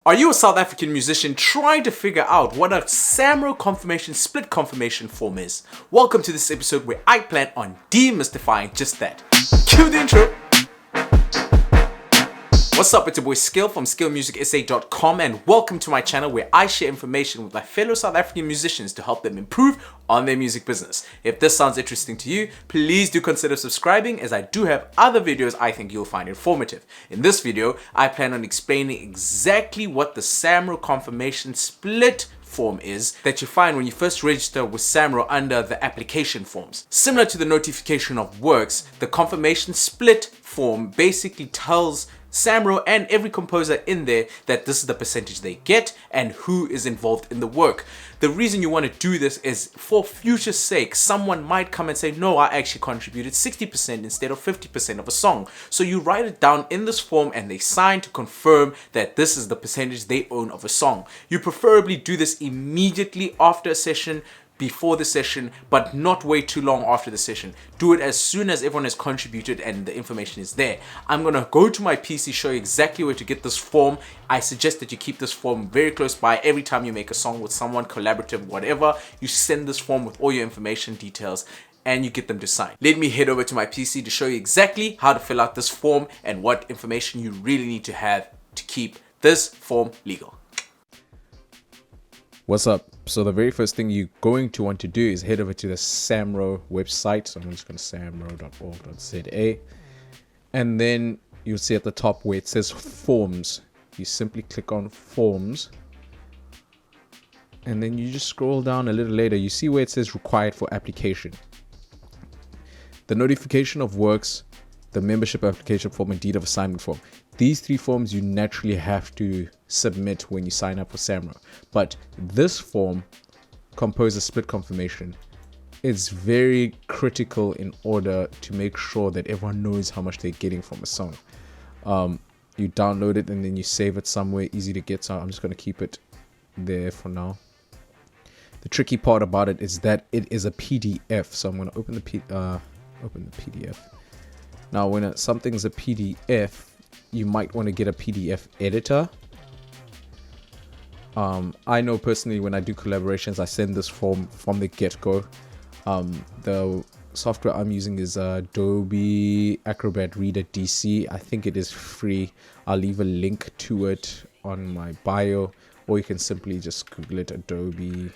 Are you a South African musician trying to figure out what a SAMRO confirmation split confirmation form is? Welcome to this episode where I plan on demystifying just that. Cue the intro. What's up, it's your boy Skill from skillmusicsa.com and welcome to my channel where I share information with my fellow South African musicians to help them improve on their music business. If this sounds interesting to you, please do consider subscribing as I do have other videos I think you'll find informative. In this video, I plan on explaining exactly what the SAMRO confirmation split form is that you find when you first register with SAMRO under the application forms. Similar to the notification of works, the confirmation split form basically tells SAMRO and every composer in there that this is the percentage they get and who is involved in the work. The reason you want to do this is for future's sake. Someone might come and say, no, I actually contributed 60% instead of 50% of a song. So you write it down in this form and they sign to confirm that this is the percentage they own of a song. You preferably do this immediately after a session, before the session, but not wait too long after the session. Do it as soon as everyone has contributed and the information is there. I'm gonna go to my PC, show you exactly where to get this form. I suggest that you keep this form very close by. Every time you make a song with someone, collaborative, whatever, you send this form with all your information details and you get them to sign. Let me head over to my PC to show you exactly how to fill out this form and what information you really need to have to keep this form legal. What's up? So the very first thing you're going to want to do is head over to the SAMRO website. So I'm just going to samro.org.za, and then you'll see at the top where it says forms. You simply click on forms, and then you just scroll down a little later. You see where it says required for application. The notification of works, the membership application form, and deed of assignment form. These three forms you naturally have to submit when you sign up for SAMRO. But this form, composer split confirmation, is very critical in order to make sure that everyone knows how much they're getting from a song. You download it and then you save it somewhere easy to get. So I'm just going to keep it there for now. The tricky part about it is that it is a PDF. So I'm going to open the PDF. Now, when something's a PDF, you might want to get a PDF editor. I know personally when I do collaborations, I send this form from the get-go. The software I'm using is Adobe Acrobat Reader DC. I think it is free. I'll leave a link to it on my bio, or you can simply just Google it, Adobe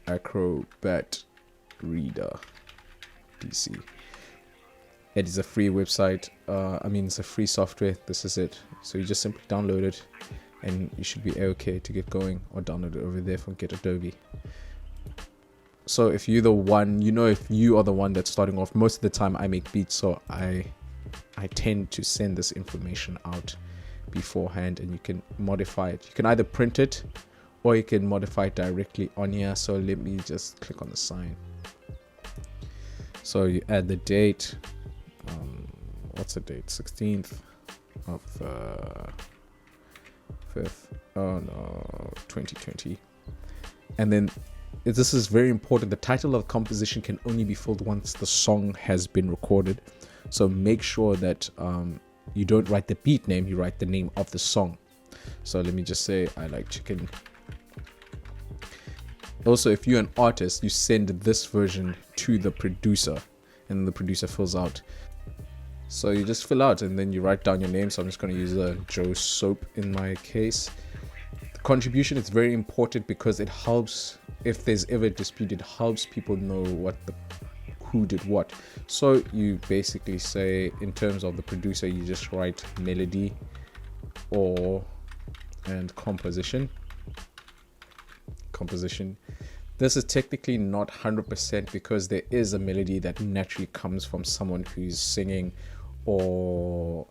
Acrobat Reader DC. It is a free website. It's a free software. This is it. So you just simply download it and you should be okay to get going, or download it over there from Get Adobe. So if you're the one, if you are the one that's starting off, most of the time I make beats, so I tend to send this information out beforehand and you can modify it. You can either print it or you can modify it directly on here. So let me just click on the sign. So you add the date. What's the date? 16th of 5th. Oh no, 2020. And then this is very important. The title of composition can only be filled once the song has been recorded. So make sure that you don't write the beat name, you write the name of the song. So let me just say I like chicken. Also, if you're an artist, you send this version to the producer and the producer fills out. So you just fill out and then you write down your name. So I'm just going to use Joe Soap in my case. The contribution is very important because it helps, if there's ever a dispute, it helps people know who did what. So you basically say, in terms of the producer, you just write melody and composition. This is technically not 100% because there is a melody that naturally comes from someone who's singing or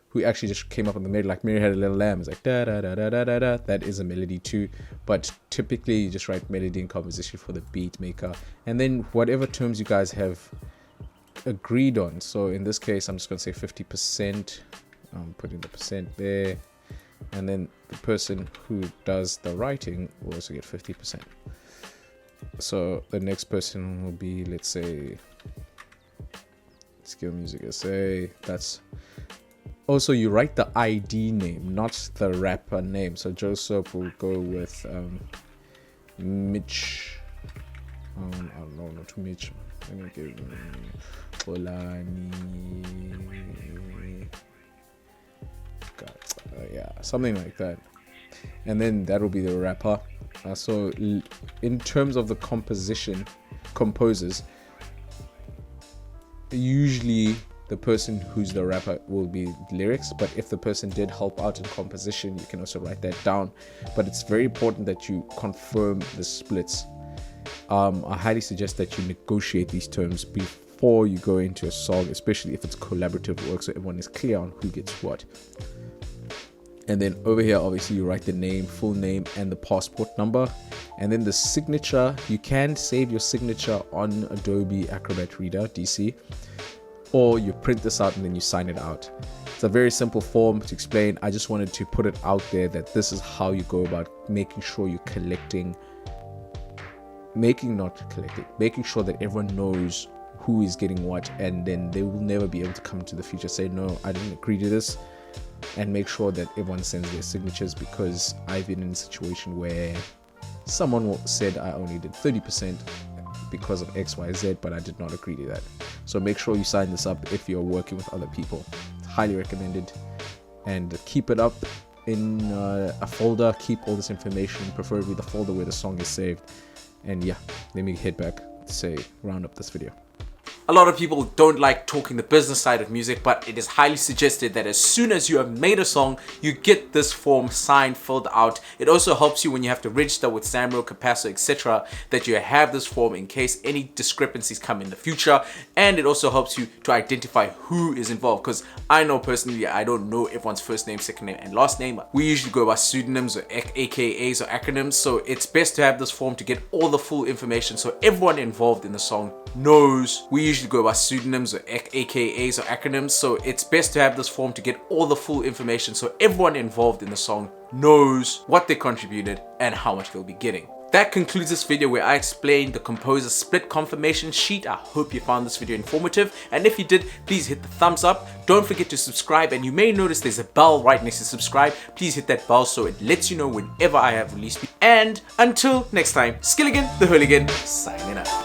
who actually just came up with the melody, like Mary Had a Little Lamb. It's like da da da da da da da. That is a melody too, but typically you just write melody and composition for the beat maker, and then whatever terms you guys have agreed on. So in this case, I'm just going to say 50%. I'm putting the percent there. And then the person who does the writing will also get 50%. So the next person will be, let's say Skill Music SA. That's also, you write the ID name, not the rapper name. So Joseph will go with Mitch. No, not Mitch. I'm gonna give Polani. Yeah, something like that. And then that will be the rapper. So in terms of the composers, usually the person who's the rapper will be lyrics, but if the person did help out in composition, you can also write that down. But it's very important that you confirm the splits. I highly suggest that you negotiate these terms before you go into a song, especially if it's collaborative work, so everyone is clear on who gets what. And then over here, obviously, you write the name, full name, and the passport number. And then the signature, you can save your signature on Adobe Acrobat Reader, DC, or you print this out and then you sign it out. It's a very simple form to explain. I just wanted to put it out there that this is how you go about making sure you're making sure that everyone knows who is getting what, and then they will never be able to come into the future say, no, I didn't agree to this. And make sure that everyone sends their signatures, because I've been in a situation where someone said I only did 30% because of XYZ, but I did not agree to that. So make sure you sign this up if you're working with other people. Highly recommended. And keep it up in a folder. Keep all this information, preferably the folder where the song is saved. And yeah, let me head back to round up this video. A lot of people don't like talking the business side of music, but it is highly suggested that as soon as you have made a song, you get this form signed, filled out. It also helps you when you have to register with SAMRO, Capasso, etc., that you have this form in case any discrepancies come in the future. And it also helps you to identify who is involved, because I know personally, I don't know everyone's first name, second name, and last name. We usually go by pseudonyms or AKAs or acronyms, so it's best to have this form to get all the full information so everyone involved in the song knows. We usually go by pseudonyms or AKAs or acronyms, so it's best to have this form to get all the full information so everyone involved in the song knows what they contributed and how much they'll be getting. That concludes this video where I explained the composer split confirmation sheet. I hope you found this video informative, and if you did, please hit the thumbs up. Don't forget to subscribe, and you may notice there's a bell right next to subscribe. Please hit that bell so it lets you know whenever I have released. And until next time, Skilligan the Hooligan signing out.